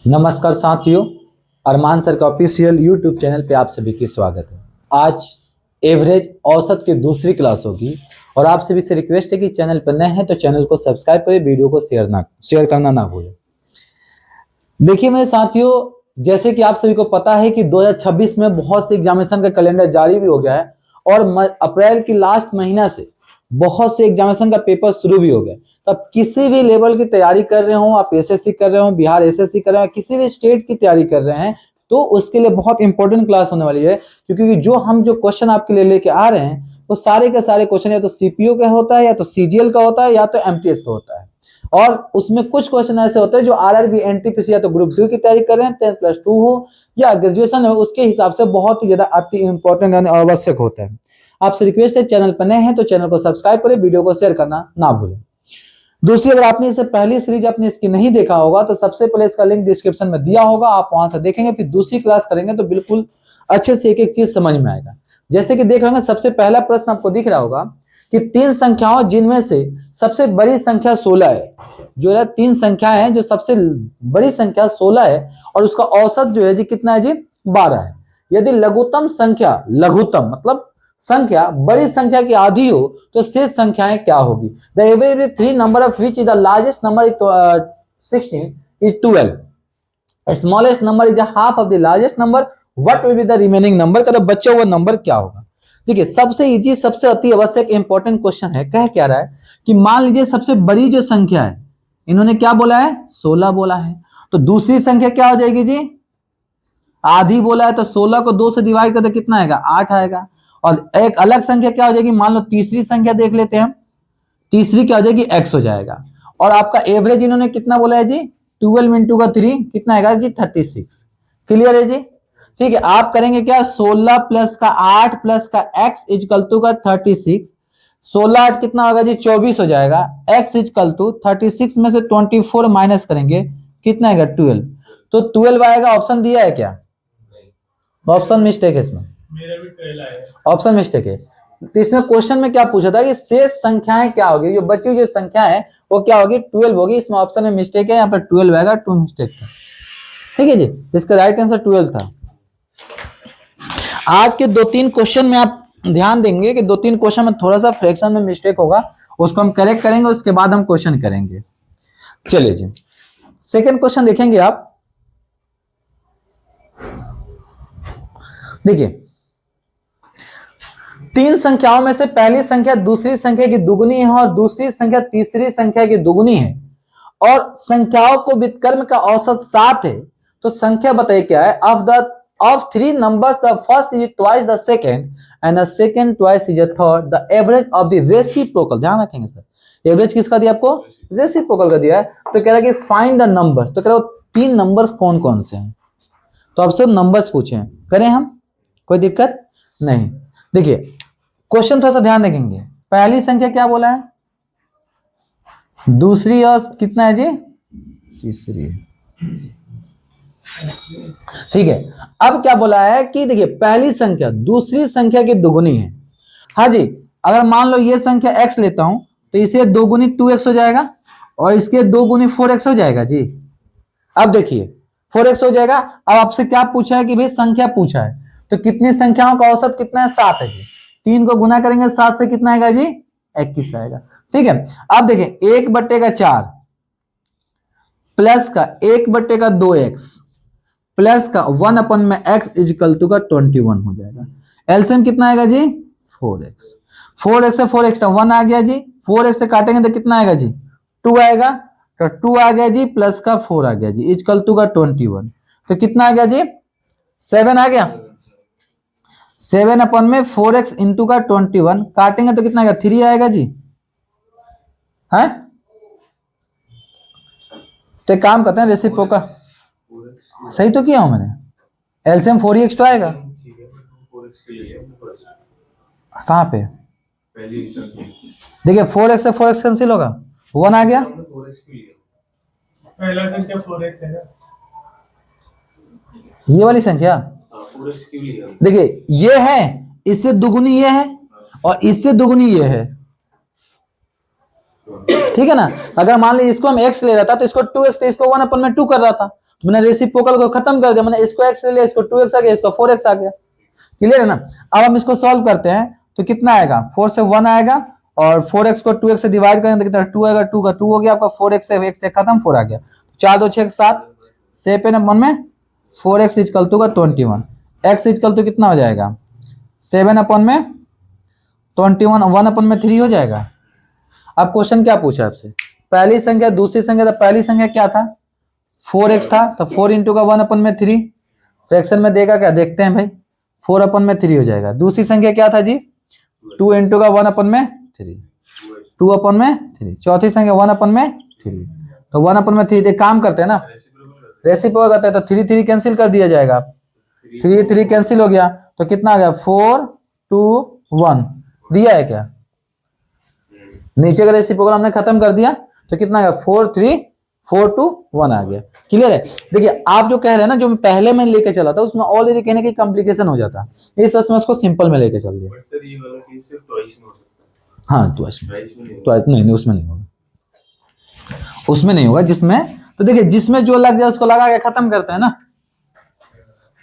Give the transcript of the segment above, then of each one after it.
नमस्कार साथियों, अरमान सर का ऑफिशियल यूट्यूब चैनल पे आप सभी की स्वागत है। आज एवरेज औसत की दूसरी क्लास होगी और आप सभी से रिक्वेस्ट है कि चैनल पर नए हैं तो चैनल को सब्सक्राइब करें, वीडियो को शेयर करना ना भूलें। देखिए मेरे साथियों, जैसे कि आप सभी को पता है कि 2026 में बहुत से एग्जामिनेशन का कैलेंडर जारी भी हो गया है और अप्रैल की लास्ट महीना से बहुत से एग्जामिनेशन का पेपर शुरू भी हो गया। तो आप किसी भी लेवल की तैयारी कर रहे हो, आप एसएससी कर रहे हो, बिहार एसएससी कर रहे हो, किसी भी स्टेट की तैयारी कर रहे हैं, तो उसके लिए बहुत इंपॉर्टेंट क्लास होने वाली है। क्योंकि जो क्वेश्चन आपके लिए लेके आ रहे हैं वो सारे के सारे क्वेश्चन या तो सीपीयू का होता है, या तो सीजीएल का होता है, या तो एमटीएस का होता है। और उसमें कुछ क्वेश्चन ऐसे होते हैं जो आरआरबी एनटीपीसी या तो ग्रुप 2 की तैयारी कर रहे हैं, 10+2 हो या ग्रेजुएशन हो, उसके हिसाब से बहुत ही ज्यादा अति इंपॉर्टेंट यानी आवश्यक होता है। आपसे रिक्वेस्ट है, चैनल पर नए हैं तो चैनल को सब्सक्राइब करें, वीडियो को शेयर करना ना भूलें। दूसरी, अगर आपने इससे पहली सीरीज अपनी इसकी नहीं देखा होगा तो सबसे पहले इसका लिंक डिस्क्रिप्शन में दिया होगा, आप वहां से देखेंगे। फिर दूसरी क्लास करेंगे तो बिल्कुल अच्छे से एक एक चीज समझ में आएगा। जैसे कि देख रहे हैं, सबसे पहला प्रश्न आपको दिख रहा होगा कि तीन संख्याओं जिनमें से सबसे बड़ी संख्या 16 है। जो है तीन संख्या है, जो सबसे बड़ी संख्या 16 है और उसका औसत जो है जी कितना है जी 12 है। यदि लघुत्तम संख्या, लघुत्तम मतलब संख्या बड़ी संख्या की आधी हो तो शेष संख्याएं क्या होगी? The average three number of which is the largest number 16 is 12, smallest number is half of the largest number, what will be the remaining number? का बच्चा हुआ नंबर क्या होगा? देखिए सबसे इजी, सबसे अति आवश्यक इंपॉर्टेंट क्वेश्चन है। कह क्या रहा है कि मान लीजिए सबसे बड़ी जो संख्या है, इन्होंने क्या बोला है? 16 बोला है। तो दूसरी संख्या क्या हो जाएगी जी? आधी बोला है, तो 16 को 2 से डिवाइड करते कितना आएगा? 8 आएगा। और एक अलग संख्या क्या हो जाएगी? मान लो तीसरी संख्या देख लेते हैं, तीसरी क्या हो जाएगी? x हो जाएगा। और आपका एवरेज इन्होंने कितना बोला है जी? 12 इंटू का 3 कितना आएगा जी? 36। क्लियर है जी? ठीक है, आप करेंगे क्या? 16 प्लस का 8 प्लस का x इजकल टू का 36। 16 8 कितना होगा जी? 24 हो जाएगा। x इजकल टू 36 में से 24 माइनस करेंगे, कितना आएगा? 12। तो 12 आएगा। ऑप्शन दिया है क्या? ऑप्शन मिस्टेक है इसमें, मेरा भी 12 आया। ऑप्शन मिस्टेक है। तो इसमें क्वेश्चन में क्या पूछा था कि शेष संख्याएं क्या होगी? जो बची हुई जो संख्या है वो क्या होगी? 12 होगी। इसमें ऑप्शन में मिस्टेक है, यहाँ पर 12 आएगा, 2 मिस्टेक था। ठीक है जी, इसका राइट आंसर 12 था। आज के 2-3 क्वेश्चन में आप ध्यान देंगे कि 2-3 क्वेश्चन में थोड़ा सा फ्रैक्शन में मिस्टेक होगा, उसको हम करेक्ट करेंगे, उसके बाद हम क्वेश्चन करेंगे। चलिए जी, सेकेंड क्वेश्चन देखेंगे आप। देखिए, तीन संख्याओं में से पहली संख्या दूसरी संख्या की दुगुनी है और दूसरी संख्या तीसरी संख्या की दुगुनी है और संख्याओं को व्युत्क्रम का औसत 7 है, तो संख्या बताइए क्या है? Of three numbers the first is twice the second and the second twice is third, the average of the reciprocal. ध्यान रखेंगे सर, एवरेज किसका दिया आपको? रेसिप्रोकल का दिया है। तो कह रहा है कि फाइंड द नंबर, तो कह रहा है तीन नंबर कौन कौन से हैं। तो आपसे नंबर्स पूछे, करें हम? कोई दिक्कत नहीं। देखिए क्वेश्चन थोड़ा सा ध्यान रखेंगे। पहली संख्या क्या बोला है? दूसरी और कितना है जी? तीसरी है। ठीक है, अब क्या बोला है कि देखिए पहली संख्या दूसरी संख्या की दुगुनी है। हाँ जी, अगर मान लो ये संख्या x लेता हूं तो इसे 2 गुनी 2x हो जाएगा और इसके 2 गुनी 4x हो जाएगा जी। अब देखिए 4x हो जाएगा। अब आपसे क्या पूछा है कि भाई संख्या पूछा है, तो कितनी संख्याओं का औसत कितना है? 7 है जी। 3 को गुना करेंगे 7 से कितना आएगा जी? 21 आएगा। ठीक है, अब देखें 1/4 प्लस का 1/2x प्लस का 1 में x इजकल टू का 21 हो जाएगा। एलसीएम कितना आएगा जी? 4x। 4x से 4x 1 आ गया जी। 4x से काटेंगे तो कितना आएगा जी? 2 आएगा। तो 2 आ गया जी, प्लस का 4 आ गया जी, इजकल टू का 21। तो कितना आ गया जी? 7 आ गया। 7 में 4x इंटू का 21 काटेंगे तो कितना आएगा? 3 आएगा जी। है तो काम करते हैं रेसिप्रोकल। सही तो किया हूं मैंने। एलसीएम 4x तो आएगा। कहां पे? देखिए 4x से 4x कैंसिल होगा, 1 आ गया। पहला संख्या 4x है ना, ये वाली संख्या देखिए ये है, इससे दुगुनी ये है और इससे दुगुनी ये है। ठीक है ना? अगर मान लीजिए इसको हम x ले रहा था तो इसको 2x, तो इसको 1/2 कर रहा था, तो मैंने रेसिप्रोकल को खत्म कर दिया, मैंने इसको x ले लिया, इसको 2x आ गया, इसको 4x आ गया। क्लियर है ना। अब हम इसको सॉल्व करते हैं तो कितना आएगा, 4 से 1 आएगा और 4x को 2x से डिवाइड करेंगे तो कितना 2 आएगा, 2 का 2 हो गया आपका, 4x से x से खत्म, 4 आ गया, 4 2 6 7 7 अपन में 4x इक्वल टू का 21, x इक्वल टू कितना हो जाएगा 7 अपन में 21, 1 अपन में 3 हो जाएगा। अब क्वेश्चन क्या पूछा आपसे, पहली संख्या दूसरी संख्या, तो पहली संख्या क्या था 4x था, तो 4 इंटू का 1 अपन में 3, फ्रैक्शन में देगा क्या, देखते हैं भाई, 4 अपन में 3 हो जाएगा। दूसरी संख्या क्या था जी 2 इंटू का 1 अपन में 3, 2 अपन में 3। चौथी संख्या 1 अपन में 3, तो 1 अपन में 3। एक काम करते हैं ना, रेसिप्रोकल करते हैं, तो 3 3 कैंसिल कर दिया जाएगा, 3 3 कैंसिल हो गया, तो कितना आ गया 4 2 1 दिया है क्या, नीचे का रेसिप्रोकल हमने खत्म कर दिया, तो कितना आ गया 4 3 4 2 1 आ गया। क्लियर है। देखिए आप जो कह रहे हैं ना, जो पहले मैं लेके चला था उसमें ऑलरेडी कहने की कॉम्प्लिकेशन हो जाता, इस वजह से मैं उसको सिंपल में लेके चल दिया। हाँ ट्वाइस नहीं, उसमें नहीं होगा, उसमें नहीं होगा जिसमें, तो देखिए जिसमें जो लग जाए उसको लगा के खत्म करते हैं ना,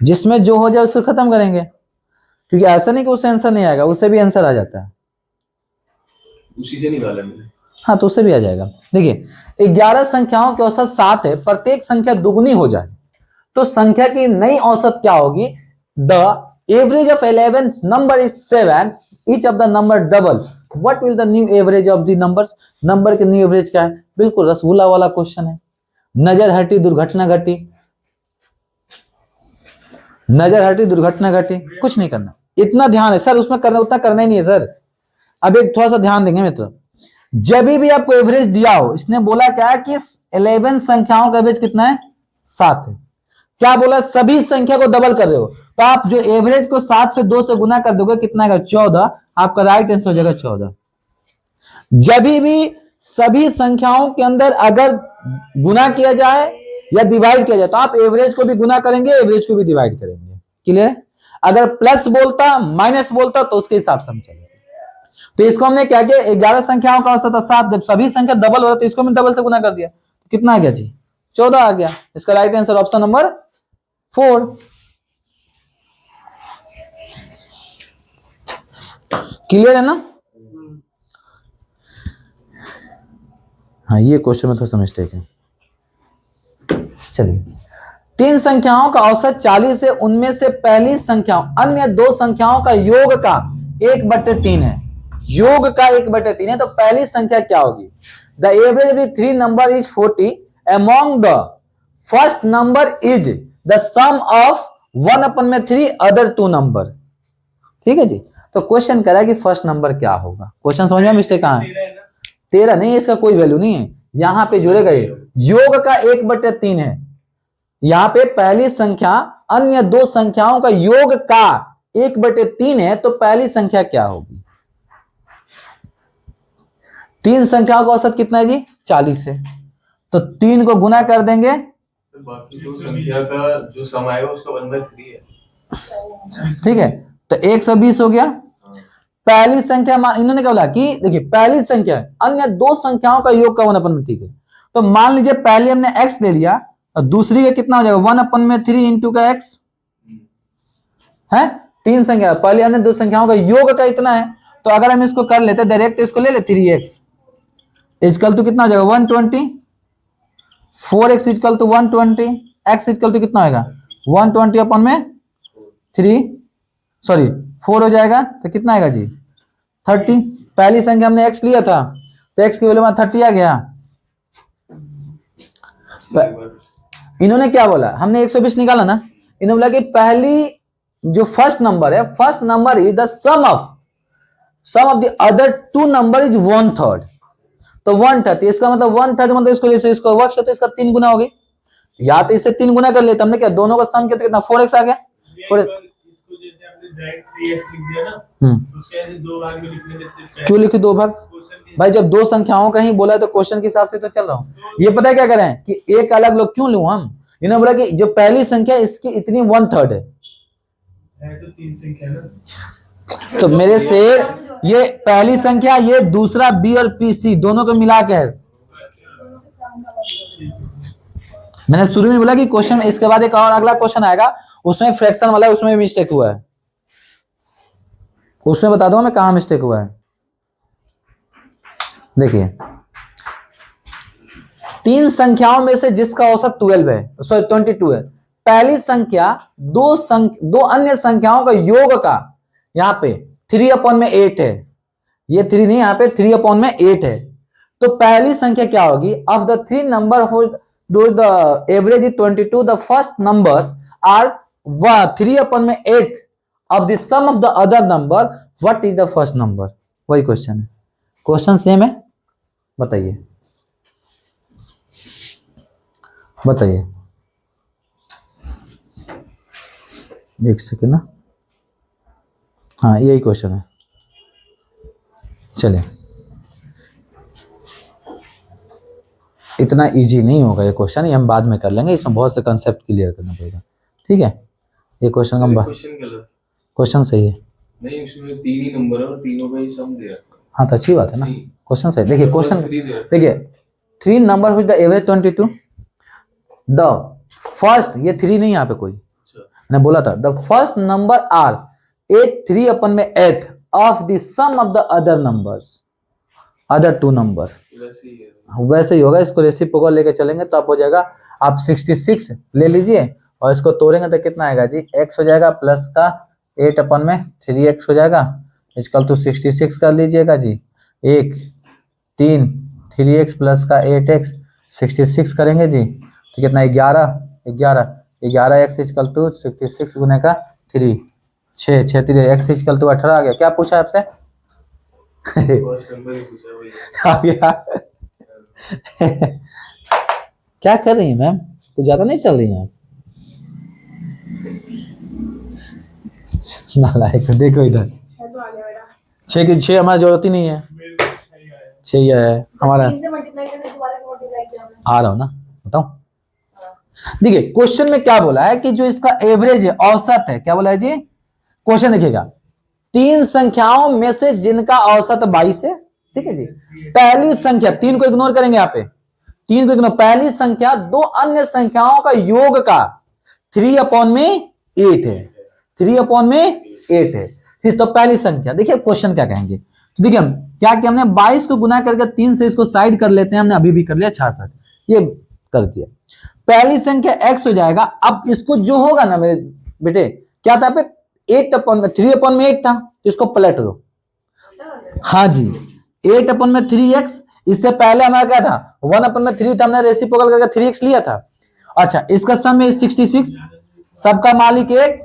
जिसमें जो हो जाए उसको खत्म करेंगे, क्योंकि ऐसा नहीं कि उससे आंसर नहीं आएगा, उससे भी आंसर आ जाता है, उसी से निकाला मैंने। हाँ तो उससे भी आ जाएगा। देखिए 11 संख्याओं की औसत 7 है, प्रत्येक संख्या दुगुनी हो जाए तो संख्या की नई औसत क्या होगी, the average of 11 number is 7, each of the number double, what will the new average of the numbers, number के न्यू एवरेज क्या है। बिल्कुल रसगुल्ला वाला क्वेश्चन है, नजर हटी दुर्घटना घटी, नजर हटी दुर्घटना घटी, कुछ नहीं करना, इतना ध्यान है सर उसमें करना, उतना करना ही नहीं है सर। अब एक थोड़ा सा ध्यान देंगे मित्र, जब भी आपको एवरेज दिया हो, इसने बोला क्या है कि 11 संख्याओं का एवरेज कितना है 7 है, क्या बोला सभी संख्या को डबल कर रहे हो, तो आप जो एवरेज को 7 से 2 से गुना कर दोगे कितना आएगा 14, आपका राइट आंसर हो जाएगा 14। जब भी सभी संख्याओं के अंदर अगर गुना किया जाए या डिवाइड किया जाए तो आप एवरेज को भी गुना करेंगे, एवरेज को भी डिवाइड करेंगे। क्लियर है। अगर प्लस बोलता माइनस बोलता तो उसके हिसाब से हम चलेंगे। तो इसको हमने क्या किया, 11 संख्याओं का औसत 7, जब सभी संख्या डबल हो तो इसको हमने डबल से गुना कर दिया, कितना आ गया जी 14 आ गया। इसका right answer option number 4। Clear है ना। हाँ ये क्वेश्चन में थोड़ा सा मिस्टेक है। चलिए 3 संख्याओं का औसत 40 है, उनमें से पहली संख्याओं अन्य 2 संख्याओं का योग का 1/3 है, योग का 1/3 है, तो पहली संख्या क्या होगी, the average of 3 number is 40, among the first number is the sum of 1/3 other 2 number. ठीक है जी। तो क्वेश्चन कह रहा है कि फर्स्ट नंबर क्या होगा, क्वेश्चन समझ में मिस्टेक कहां है, 13 नहीं, इसका कोई वैल्यू नहीं है, यहां पे जुड़ेगा ये, योग का 1/3 है, यहां पे पहली संख्या अन्य 2 संख्याओं का योग का 1/3 है, तो पहली संख्या क्या होगी। 3 संख्याओं का औसत कितना है जी 40 है, तो 3 को गुना कर देंगे, तो बाकी 2 संख्या का जो सम आएगा उसका 1/3 है। ठीक है, तो 120 हो गया। पहली संख्या इन्होंने क्या बोला कि देखिए पहली संख्या अन्य 2 संख्याओं का योग का 1/3, ठीक है, तो मान लीजिए पहले हमने x ले लिया और दूसरी का कितना हो जाएगा 1/3 इंटू का x है, 3 संख्या पहले अन्य 2 संख्याओं का योग का इतना है, तो अगर हम इसको कर लेते डायरेक्ट इसको ले ले 3x इक्वल टू कितना हो जाएगा 120, 4x equal to 120, x equal to कितना होगा 120 अपन में 4 हो जाएगा, तो कितना आएगा जी 30। पहली संख्या हमने x लिया था तो x की वैल्यू में 30 आ गया। इन्होंने क्या बोला, हमने 120 निकाला ना, इन्होंने बोला कि पहली जो फर्स्ट नंबर है, first number is the sum of the other 2 number is 1/3, तो 1/3 इसका मतलब 1/3 मतलब इसको वर्ग से तो इसका 3 गुना हो गई, या तो इससे 3 गुना कर लेते हमने, क्या दोनों का सम किया तो कितना 4x आ गया, क्यों लिखे 2 भाग, भाई जब 2 संख्याओं का ही बोला है तो क्वेश्चन के हिसाब से तो चल रहा हूं। ये पता है क्या करें कि एक अलग लोग क्यों लूं हम, इन्होंने बोला कि जो पहली संख्या इसकी इतनी 1/3 है, तो 3 संख्या ना, तो मेरे से ये पहली संख्या, ये दूसरा बी और पी सी दोनों को मिला के है, मैंने शुरू में बोला कि क्वेश्चन, इसके बाद एक और अगला क्वेश्चन आएगा, उसमें फ्रैक्शन वाला है, उसमें मिस्टेक हुआ है, उसमें बता दो मैं कहां मिस्टेक हुआ है। देखिए, तीन संख्याओं में से जिसका औसत 12 है, सॉरी 22 है, पहली संख्या दो अन्य संख्याओं का योग का, यहां पे 3/8 है, ये 3 नहीं, यहां पे 3/8 है। तो पहली संख्या क्या होगी? Of the 3 number the average is 22, the first numbers are 3/8 of the sum of the other number, what is the first number? वही क्वेश्चन है, क्वेश्चन सेम है, बताइए बताइए। एक सेकेंड ना, हाँ यही क्वेश्चन है। चलिए, इतना इजी नहीं होगा ये क्वेश्चन, ये हम बाद में कर लेंगे, इसमें बहुत से कंसेप्ट क्लियर करना पड़ेगा, ठीक है। ये क्वेश्चन हम क्वेश्चन सही है नहीं, उसमें 3 ही नंबर है और तीनों का ही सम दिया है। हाँ तो अच्छी बात है ना, क्वेश्चन सही। देखिए क्वेश्चन, देखिए 3 number with the average 22, the first, ये 3 नहीं यहाँ पे कोई, मैंने बोला था the first number are 3/8 of the sum of the other numbers, other 2 number. वैसे ही होगा, इसको रेसिप्रोकल लेके चलेंगे तो आप हो जाएगा, आप 66 ले लीजिए और इसको तोड़ेंगे तो कितना आएगा जी, x हो जाएगा प्लस का 8/3x हो जाएगा, इक्वल टू 66 कर लीजिएगा जी, 1 3 3x प्लस का 8x 66 करेंगे जी, तो कितना 11x इक्वल टू 66 गुने का 3, 6 6 3 x इक्वल टू 18 आ गया। क्या पूछा आपसे? आ गया। क्या कर रही हैं मैम, कुछ ज्यादा नहीं चल रही हैं आप? नालायक, देखो इधर 6 की 6 हमारी जरूरत ही नहीं है, 6 ही है हमारा। आ रहा हूं ना, बताओ। देखिए क्वेश्चन में क्या बोला है कि जो इसका एवरेज है, औसत है, क्या बोला है जी? क्वेश्चन देखिएगा, 3 संख्याओं में से जिनका औसत 22 है, ठीक है जी। पहली संख्या, 3 को इग्नोर करेंगे यहाँ पे, 3 को इग्नोर, पहली संख्या 2 अन्य संख्याओं का योग का 3/8 है, 3/8 है, ठीक। तो पहली संख्या, देखिए क्वेश्चन क्या कहेंगे, तो देखिए हम क्या किया, हमने 22 को गुना करके 3 से इसको साइड कर लेते हैं, हमने अभी भी कर लिया 66, ये कर दिया। पहली संख्या x हो जाएगा। अब इसको जो होगा ना मेरे बेटे, क्या था पे 3/8 था, इसको पलट दो, हाँ जी 8/3x, इससे पहले हमारा क्या था 1/3 था, हमने रेसिप्रोकल करके 3x लिया था। अच्छा, इसका सम है 66, सबका मालिक 1,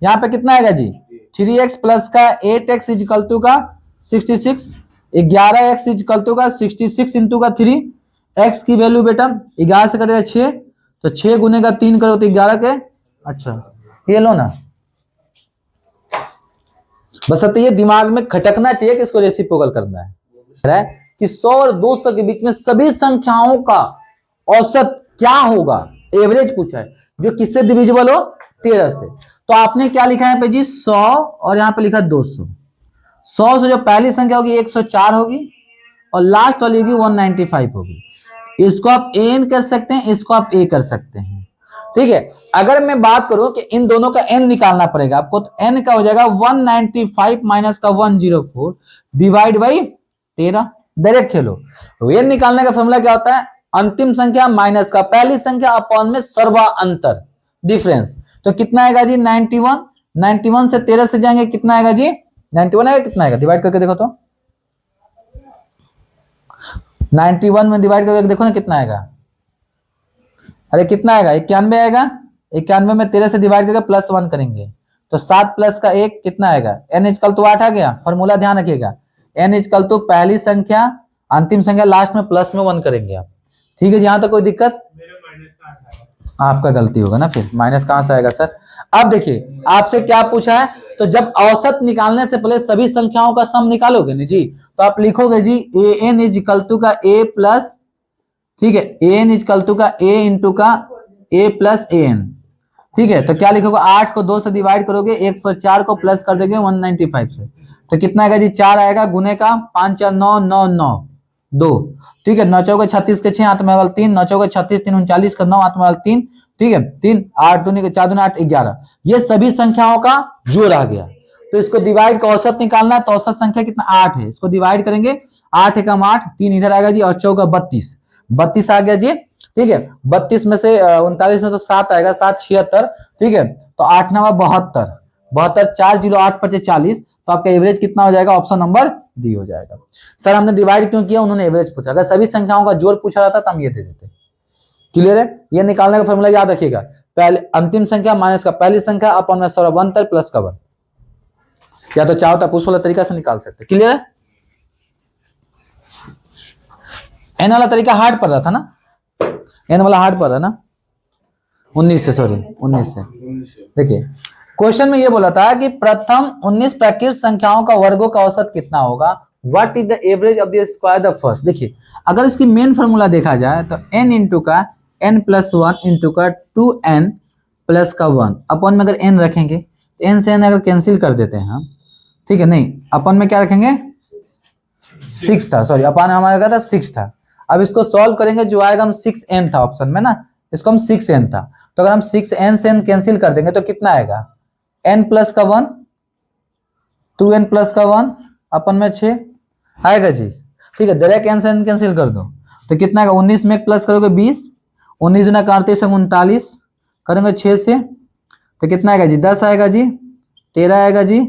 यहाँ पे कितना आएगा जी 3x प्लस का 8x इक्वल टू का 66, 11x इक्वल टू का 66 इंटू का 3, x की वैल्यू बेटा 11 से कटेगा 6, तो 6 गुने का 3 करो तो 11 के, अच्छा ये लो ना, बस ये दिमाग में खटकना चाहिए कि इसको रेसिप्रोकल करना है कि 100 और 200 के बीच में सभी संख्याओं का औसत क्या होगा, एवरेज पूछा है, जो किससे डिविजिबल हो 13 से। तो आपने क्या लिखा है पे जी 100 और यहाँ पे लिखा 200, 100 से जो पहली संख्या होगी 104 होगी और लास्ट वाली होगी 195 होगी। इसको आप n कर सकते हैं, इसको आप a कर सकते हैं, ठीक है। अगर मैं बात करूं कि इन दोनों का n निकालना पड़ेगा आपको, तो n का हो जाएगा 195 माइनस का 104 divide by 13, direct Khelo. n निकालने का फॉर्मूला क्या होता है, अंतिम संख्या माइनस का पहली संख्या अपॉन में सर्वा अंतर, डिफरेंस। तो कितना आएगा जी 91, 91 से 13 से जाएंगे कितना आएगा जी 91 आएगा, कितना आएगा डिवाइड करके देखो तो, 91 में डिवाइड करके देखो ना कितना आएगा, अरे कितना आएगा 91 आएगा, 91 में 13 से डिवाइड करके +1 करेंगे तो 7 प्लस का 1 कितना आएगा, n इक्वल टू 8 आ गया। फॉर्मूला ध्यान रखिएगा, n इक्वल टू पहली संख्या अंतिम संख्या लास्ट में प्लस में 1 करेंगे आप, ठीक है। यहां तक कोई दिक्कत? आपका गलती होगा ना, फिर माइनस कहां से आएगा सर। अब देखिए आपसे क्या पूछा है, तो जब औसत निकालने से पहले सभी संख्याओं का सम निकालोगे ना जी, तो आप लिखोगे जी an इज इक्वल टू का a प्लस, ठीक है, an इज इक्वल टू का a इंटू का a प्लस an, ठीक है। तो क्या लिखोगे, 8 को 2 से डिवाइड करोगे, 104 को प्लस कर दोगे 195 से, तो कितना आएगा जी 4 आएगा, गुने का 5 4 9 9 9 2, ठीक है। 9 चौके 36 के 6 हाथ में अगल 3, 9 चौके 36 3 39 का 9 हाथ में अगल 3, ठीक है। 3 8 दूनी के 4 दूनी 8 11, ये सभी संख्याओं का जोड़ आ गया। तो इसको डिवाइड का औसत निकालना है, तो औसत संख्या कितना 8 है, इसको डिवाइड करेंगे 8 एकम 8, 3 इधर आएगा जी, और चौका 32, 32 आ गया जी, ठीक है। 32 में से 39 में तो 7 आएगा, 7 76, ठीक है। तो 8 9 72, 72 4 0 8 5 40, तो आपका एवरेज कितना हो जाएगा, ऑप्शन नंबर डी हो जाएगा। सर हमने डिवाइड क्यों किया, उन्होंने एवरेज पूछा, अगर सभी संख्याओं का जोड़ पूछा जाता तो हम ये दे देते। क्लियर है, ये निकालने का फॉर्मूला याद रखिएगा, पहले अंतिम संख्या माइनस का पहली संख्या अपन में 72 प्लस का 1, या तो चाहो तो उस वाला तरीका से निकाल सकते। क्लियर है, एन वाला तरीका हार्ड पड़ रहा था ना, एन वाला हार्ड पड़ रहा ना, 19 से, सॉरी 19 से। देखिए क्वेश्चन में ये बोला था कि प्रथम 19 प्राकृत संख्याओं का वर्गों का औसत कितना होगा, what is the average of the square the first. देखिए अगर इसकी मेन फॉर्मूला देखा जाए तो n इंटू का n प्लस 1 इंटू का 2n प्लस का 1, अपन में अगर n रखेंगे तो n से n अगर कैंसिल कर देते हैं हम, ठीक है, नहीं अपन में क्या रखेंगे 6 था, सॉरी अपन हमारे का था 6 था। अब इसको सॉल्व करेंगे, जो आएगा हम 6n था ऑप्शन में ना, इसको हम 6n था, तो अगर हम 6n से n कैंसिल कर देंगे तो कितना आएगा, n प्लस का 1, 2n प्लस का 1, अपन में 6 आएगा जी, ठीक है। डायरेक्ट n से n कैंसिल कर दो तो कितना आएगा, 19 में प्लस करोगे 20, 19 दुना 38 39, करेंगे 6 से तो कितना आएगा जी, 10 आएगा जी, 13 आएगा जी,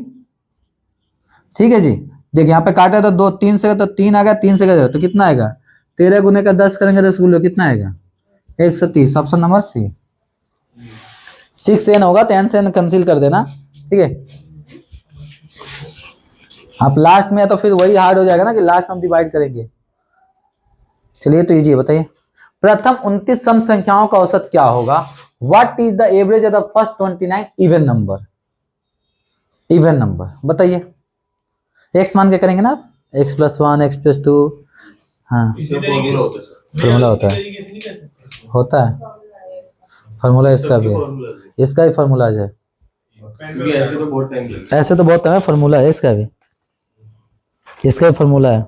ठीक है जी। देखिए यहाँ पे काटा तो 2 3 से तो 3 आ गया, 3 से गया तो कितना आएगा, 13 गुने का 10 करेंगे 10 गुने कितना आएगा 130, ऑप्शन नंबर सी। 6n होगा तो n से n कैंसिल कर देना, ठीक है। आप लास्ट में तो फिर वही हार्ड हो जाएगा ना कि लास्ट में हम डिवाइड करेंगे। चलिए तो इजी है, बताइए प्रथम 29 सम संख्याओं का औसत क्या होगा, what is the average of the first 29 even number, even number बताइए। x मान के करेंगे ना आप, x प्लस 1 x प्लस 2, हाँ फॉर्मूला होता है, होता है फॉर्मूला, इसका भी है, इसका भी फॉर्मूला है, ऐसे तो बहुत है फॉर्मूला है, इसका भी, इसका भी फॉर्मूला है,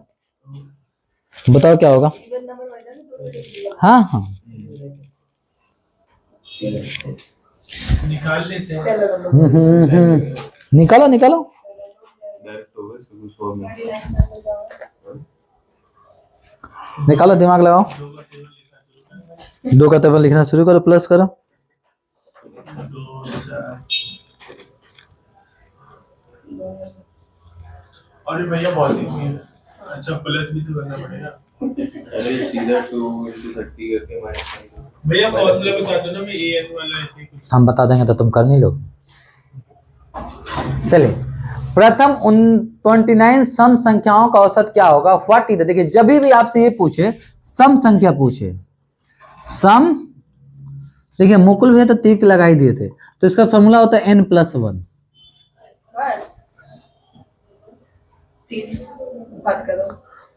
बताओ क्या होगा। हाँ हाँ निकाल लेते हैं। निकालो निकालो, निकालो दिमाग लगाओ, 2 का टेबल लिखना शुरू करो, प्लस करो, अरे भैया बहुत ही है। अच्छा प्लस भी तो करना पड़ेगा। अरे सीधा 2 into 30 करके माइनस, भैया फॉर्मूला बता दो ना, मैं an वाला ऐसे कुछ। हम बता देंगे तो तुम कर नहीं लोगे। चलिए प्रथम 29 सम संख्याओं का औसत क्या होगा, व्हाट इज, देखिए जब भी आपसे ये पूछे सम संख्या पूछे, सम, देखिए मुकुल भैया तो तीर लगा ही दिए थे, तो इसका फॉर्मूला होता है n प्लस 1।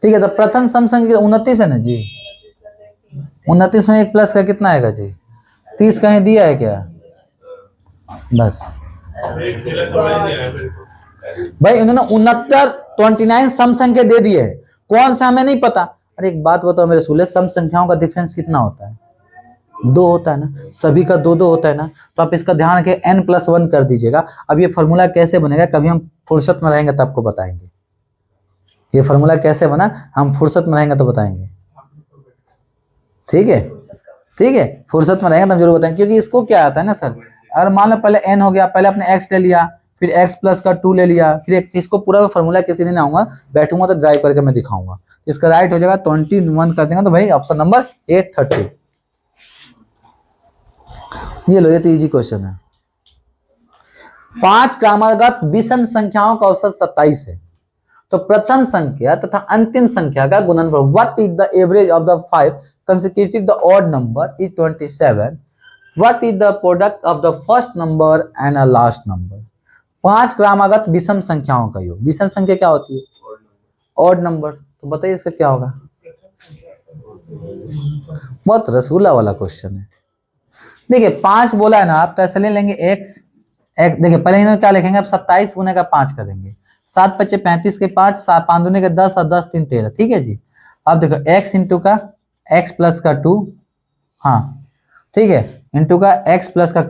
ठीक है, तो प्रथम सम संख्या 29 है ना जी, 29 में 1 प्लस का कितना आएगा जी, 30 कहीं दिया है क्या, बस मेरा समझ नहीं आया मेरे को। भाई इन्होंने 29 सम संख्या दे दिए है, कौन सा हमें नहीं पता। अरे एक बात बताओ मेरे सुले, सम संख्याओं का डिफरेंस कितना होता है, 2 होता है ना, सभी का 2 2 होता है ना, तो आप इसका ध्यान रखें n प्लस 1 कर दीजिएगा। अब ये फॉर्मूला कैसे बनेगा, कभी हम फुर्सत में रहेंगे तो आपको बताएंगे, ये फॉर्मूला कैसे बना हम फुर्सत में रहेंगे तो बताएंगे, ठीक है, ठीक है, फुर्सत में रहेंगे तो हम जरूर बताएंगे, क्योंकि इसको क्या आता है ना सर, अगर मान लो पहले n हो गया, पहले आपने x ले लिया, फिर x प्लस का 2 ले लिया, फिर इसको पूरा फॉर्मूला किसी दिन आऊंगा बैठूंगा तो ड्राइव करके मैं दिखाऊंगा, इसका राइट हो जाएगा 21 कर देंगे तो भाई ऑप्शन नंबर 830। ये लो, ये तो इजी क्वेश्चन है। 5 क्रमागत विषम संख्याओं का औसत 27 है, तो प्रथम संख्या तथा अंतिम संख्या का गुणनफल, what is the average of the 5 consecutive the odd number is 27, what is the product of the first number and a last number। 5 क्रमागत विषम संख्याओं का योग, विषम संख्या क्या होती है, ऑड नंबर, तो बताइए इसका क्या होगा। बहुत रसगुल्ला वाला क्वेश्चन है। देखिए 5 बोला है ना आप, तो ऐसे ले लेंगे x, देखिए पहले इन्होंने क्या लिखेंगे, आप 27 गुने का 5 करेंगे, 7 × 5 = 35 के 5, 5 दूने के 10 और 10 3 13, ठीक है जी। अब देखो x इंटू का x प्लस का 2, हाँ ठीक है, इंटू का x प्लस का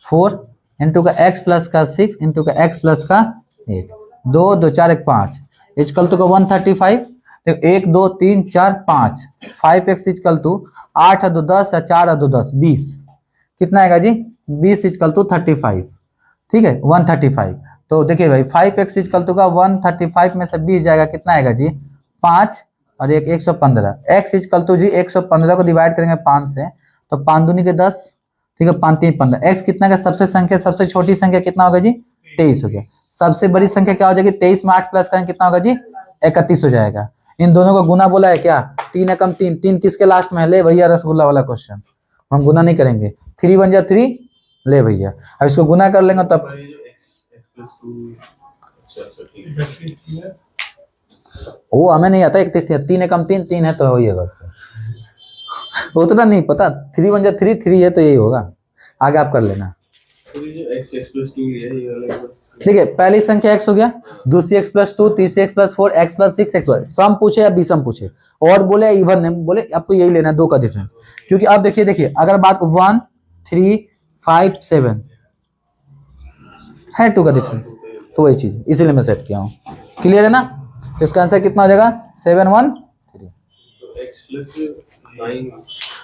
4, इंटू का x प्लस का 6, इंटू का x प्लस का 8, 2 2 4 1 5 इजकल टू का 135। देखो 1 2 3 4 5, 5x इजकल टू 8 2 10 या 4 2 10 20, कितना आएगा जी 20 इजकल टू 35, ठीक है 135। तो देखिए भाई 5x इजकल टू का 135 में से 20 जाएगा, कितना आएगा जी 5 और एक 115। x इजकल टू जी 115 को डिवाइड करेंगे 5 से तो 5 दूनी के 10, ठीक है 5 3 15। x कितना का सबसे संख्या, सबसे छोटी संख्या कितना होगा जी 23 हो गया। सबसे बड़ी संख्या क्या हो जाएगी 23 में 8 प्लस करेंगे कितना होगा जी 31 हो जाएगा। इन दोनों को गुना बोला है क्या, 3 एकम 3, 3 किसके लास्ट में है, ले भैया रसगुल्ला वाला क्वेश्चन, हम गुना नहीं करेंगे, 3 1 जा 3 ले भैया, अब इसको गुना कर लेंगे तब ये जो x प्लस 2, अच्छा ठीक है, वो हमें नहीं आता, 3 एकम 3 3 है तो वही है बस, उतना नहीं पता, 3 1 जा 3 3 है तो यही होगा, आगे आप कर लेना। तो ये जो x प्लस 2 है ये वाला ठीक है, पहली संख्या x हो गया, दूसरी x प्लस 2, तीसरी x plus 4, x plus 6, x सम पूछे या विषम पूछे और बोले या इवन ने बोले, आपको यही लेना है, दो का डिफरेंस। क्योंकि आप देखिए देखिए अगर बात 1 3 5 7 है 2 का डिफरेंस, तो वही चीज इसीलिए मैं सेट किया हूँ, क्लियर है ना। तो इसका आंसर कितना हो जाएगा 7 1 3। तो x प्लस 9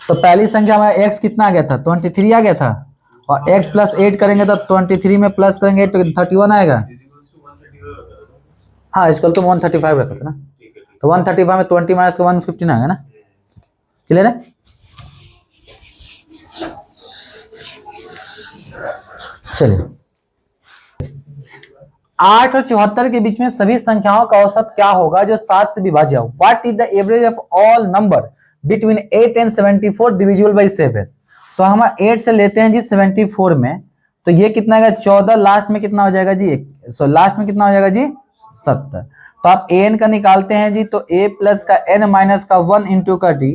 तो पहली संख्या हमारा x कितना आ गया था 23 आ गया था, और x प्लस 8 करेंगे तो 23 में प्लस करेंगे 8 तो 31 आएगा। हाँ इसकल तो 135 रखा था ना, तो 135 में 20 माइनस 115 आएगा ना, क्लियर है। चलिए 8 और 74 के बीच में सभी संख्याओं का औसत क्या होगा जो 7 से विभाज्य हो। What is the average of all number between 8 and 74 divisible by 7। तो हम 8 से लेते हैं जी 74 में, तो ये कितना आएगा 14, लास्ट में कितना हो जाएगा जी लास्ट में कितना हो जाएगा जी 70। तो आप an का निकालते हैं जी, तो a प्लस का n माइनस का 1 इंटू का d,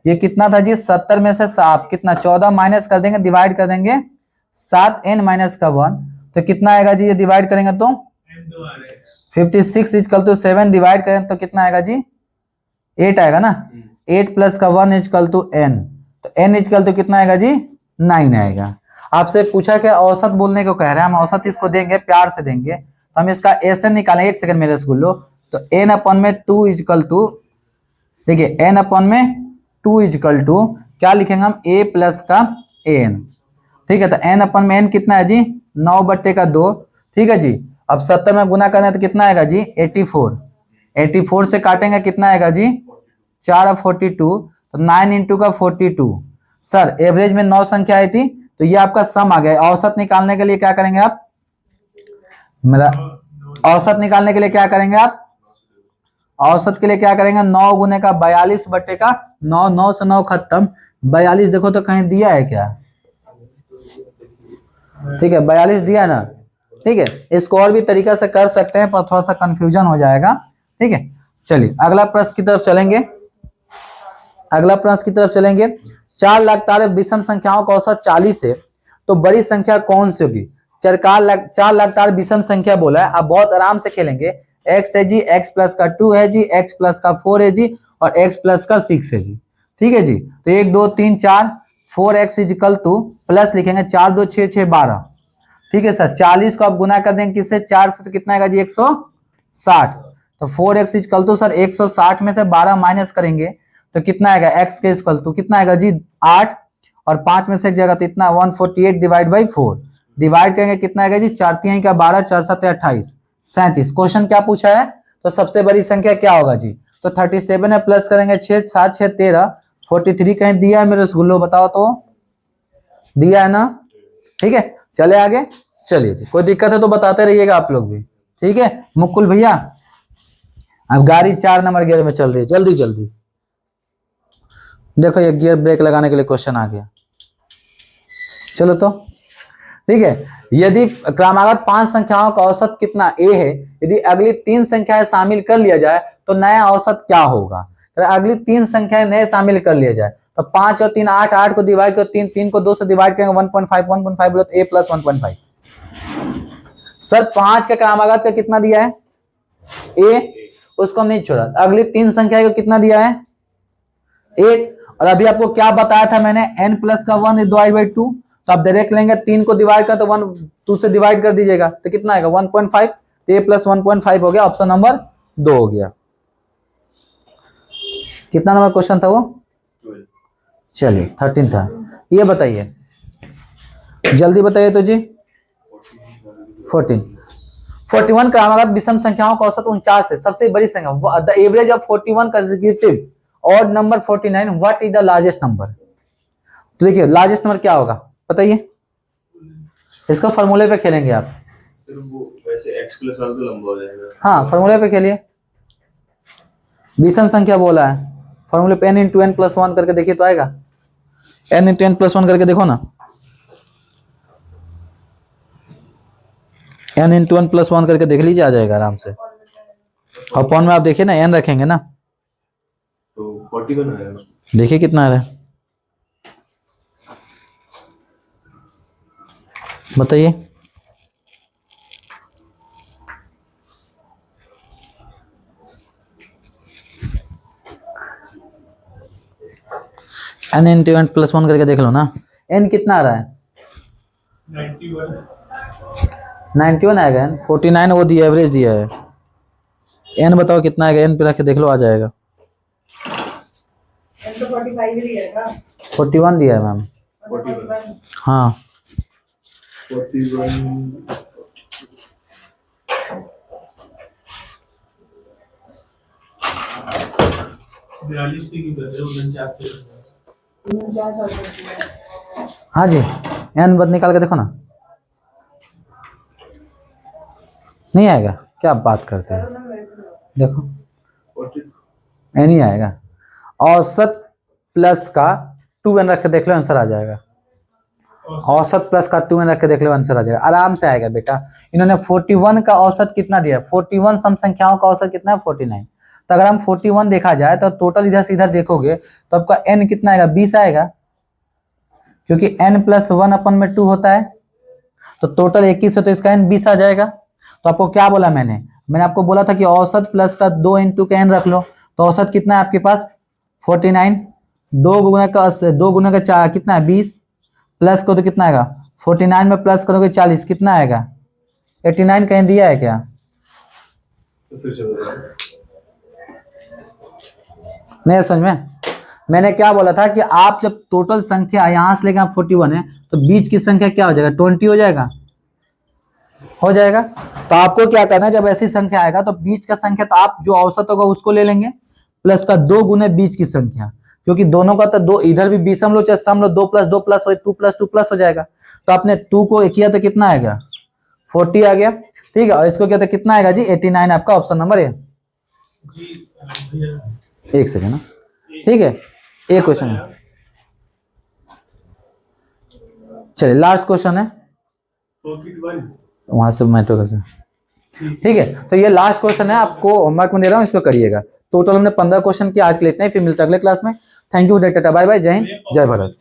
ये कितना था जी 70 में से आप कितना 14 माइनस कर देंगे, डिवाइड कर देंगे 7n माइनस का 1, तो कितना आएगा जी, ये डिवाइड करेंगे तो 56 इजकल टू 7 डिवाइड करें तो कितना आएगा जी 8 आएगा ना, 8 प्लस का 1 इजकल टू n, तो n इजकल टू कितना आएगा जी 9 आएगा। आपसे पूछा कि औसत बोलने को कह रहे हैं, हम औसत इसको देंगे, प्यार से देंगे, तो हम इसका एस एन निकालेंगे। एक सेकंड मेरे स्कूल लो, तो n अपन में 2 इजकल टू, देखिए n अपन में 2 इजकल टू क्या लिखेंगे हम a प्लस का an, ठीक है। तो n अपन में n कितना है जी 9 बट्टे का 2, ठीक है जी। अब 70 में गुना करना है तो कितना आएगा जी 84, 84 से काटेंगे कितना आएगा जी 4 और 42, तो 9 इंटू का 42। सर एवरेज में 9 संख्या आई थी, तो ये आपका सम आ गया। औसत निकालने के लिए क्या करेंगे आप, मेरा औसत निकालने के लिए क्या करेंगे आप, औसत के लिए क्या करेंगे 9 गुने का 42 बट्टे का 9, 9 से 9 खत्म, 42 देखो तो कहीं दिया है क्या, ठीक है 42 दिया ना, ठीक है। इसको और भी तरीका से कर सकते हैं पर थोड़ा सा कंफ्यूजन हो जाएगा, ठीक है। चलिए अगला प्रश्न की तरफ चलेंगे, अगला प्रश्न की तरफ चलेंगे। 4 लगातार विषम संख्याओं का औसत 40 है, तो बड़ी संख्या कौन सी होगी। 4 लगातार विषम संख्या बोला है, आप बहुत आराम से खेलेंगे। x है जी, x प्लस का 2 है जी, x प्लस का 4 है जी, और x प्लस का 6 है जी, ठीक है जी। तो 1 2 3 4, 4x इजिकल टू प्लस लिखेंगे 4 2 6 6 12, ठीक है सर। 40 को आप गुना कर देंगे किससे 4 से, तो कितना आएगा जी 160। तो 4x इजिकल टू सर 160 में से 12 माइनस करेंगे तो कितना आएगा x के इक्वल टू कितना आएगा जी 8, और 5 में से एक जगह तो इतना 148 डिवाइड बाई 4, डिवाइड करेंगे कितना आएगा जी 4 3 का 12, 4 7 28 37। क्वेश्चन क्या पूछा है, तो सबसे बड़ी संख्या क्या होगा जी, तो 37 है, प्लस करेंगे 6 7 6 13, 43 कहीं दिया है मेरे रसगुल्लो, बताओ तो दिया है ना, ठीक है। चले आगे, चलिए जी, कोई दिक्कत है तो बताते रहिएगा आप लोग भी, ठीक है। मुकुल भैया अब गाड़ी 4 नंबर गियर में चल रही है, जल्दी जल्दी देखो, ये गियर ब्रेक लगाने के लिए क्वेश्चन आ गया। चलो तो ठीक है, यदि क्रमागत 5 संख्याओं का औसत कितना a है, यदि अगली 3 संख्याएं शामिल कर लिया जाए तो नया औसत क्या होगा। तो अगली 3 संख्याएं नए शामिल कर लिया जाए तो 5 और 3 8, 8 को डिवाइड करो 3, 3 को 2 से डिवाइड करेंगे 1.5, 1.5 बोलो तो a प्लस 1.5। सर 5 का क्रमागत का कितना दिया है a, उसको हम नहीं छोड़ा। अगली 3 संख्या को कितना दिया है 8, और अभी आपको क्या बताया था मैंने n प्लस का 1 डिवाइड बाई 2, तो आप डायरेक्ट लेंगे 3 को डिवाइड कर तो 1 2 से डिवाइड कर दीजिएगा तो कितना आएगा 1.5, तो a प्लस 1.5 हो गया, ऑप्शन नंबर 2 हो गया। कितना नंबर क्वेश्चन था वो? चलिए 13 था। ये बताइए जल्दी बताइए तो जी। 41 का हमारा विषम संख्याओं का औसत 49 है, सबसे बड़ी संख्या। The average of 41 consecutive odd number 49, what is the largest number? तो देखिए लार्जेस्ट नंबर क्या होगा बताइए, इसको फॉर्मूले पे खेलेंगे आप। फिर वो वैसे x प्लस वाला तो लंबा हो जाएगा। हाँ फॉर्मूले पे खेलिए, विषम संख्या बोला है, फॉर्मूले पे n इंटू एन प्लस 1 करके देखिए तो आएगा, n इंटू एन प्लस 1 करके देखो ना, n इंटू एन प्लस 1 करके देख लीजिए, आ जाएगा आराम से। अपॉन में आप देखिए ना n रखेंगे ना तो 41 आएगा। देखिए कितना आ रहा है बताइए। n इंटू एन प्लस 1 करके देख लो ना, n कितना आ रहा है 91 आएगा, n 49 वो दिया एवरेज दिया है, n बताओ कितना आएगा, n पे रख के देख लो आ जाएगा। n तो 45 ही है ना। 41 दिया है मैम। 41 हाँ 41 42 की कर रहे हो 49 हाँ जी, n बद निकाल के देखो ना, नहीं आएगा, क्या बात करते हैं, देखो n ही आएगा। औसत प्लस का 2n रख के देख लो आंसर आ जाएगा, औसत प्लस का 2n रख के देख लो आंसर आ जाएगा, आराम से आएगा बेटा। इन्होंने 41 का औसत कितना दिया, 41 सम संख्याओं का औसत कितना है 49, तो अगर हम 41 देखा जाए तो टोटल इधर से इधर देखोगे तो आपका n कितना आएगा 20 आएगा, क्योंकि n प्लस 1 अपन में 2 होता है, तो टोटल 21 है तो इसका n 20 आ जाएगा। तो आपको क्या बोला मैंने आपको बोला था कि औसत प्लस का 2 इंटू का n रख लो, तो औसत कितना है आपके पास 49, 2 गुना का 4 कितना है 20, प्लस को तो कितना आएगा 49 में प्लस करोगे 40 कितना आएगा 89, कहीं दिया है क्या? तो फिर से बताओ। नहीं समझ में, मैंने क्या बोला था कि आप जब टोटल संख्या यहां से लेकर आप 41 है तो बीच की संख्या क्या हो जाएगा 20 हो जाएगा, हो जाएगा। तो आपको क्या करना है, जब ऐसी संख्या आएगा तो बीच का संख्या तो आप जो औसत होगा उसको ले लेंगे, प्लस का 2 गुने बीच की संख्या, क्योंकि दोनों का तो 2 इधर भी 20 हम लोग चाहे सम लो 2 प्लस 2 प्लस हो 2 प्लस 2 प्लस हो जाएगा। तो आपने 2 को किया तो कितना आएगा 40 आ गया, ठीक है, और इसको किया तो कितना आएगा जी 89, आपका ऑप्शन नंबर है। जी भैया एक सेकेंड ना, ठीक है, एक क्वेश्चन है, चलिए लास्ट क्वेश्चन है, पॉकेट 1 वहां से मेट्रो करके, ठीक है। तो ये लास्ट क्वेश्चन है, आपको होमवर्क में दे रहा हूँ, इसको करिएगा। टोटल हमने 15 क्वेश्चन किया आज के लिए, इतना ही, फिर मिलते हैं अगले क्लास में। Thank you, tata, bye bye, जय हिंद, जय भारत।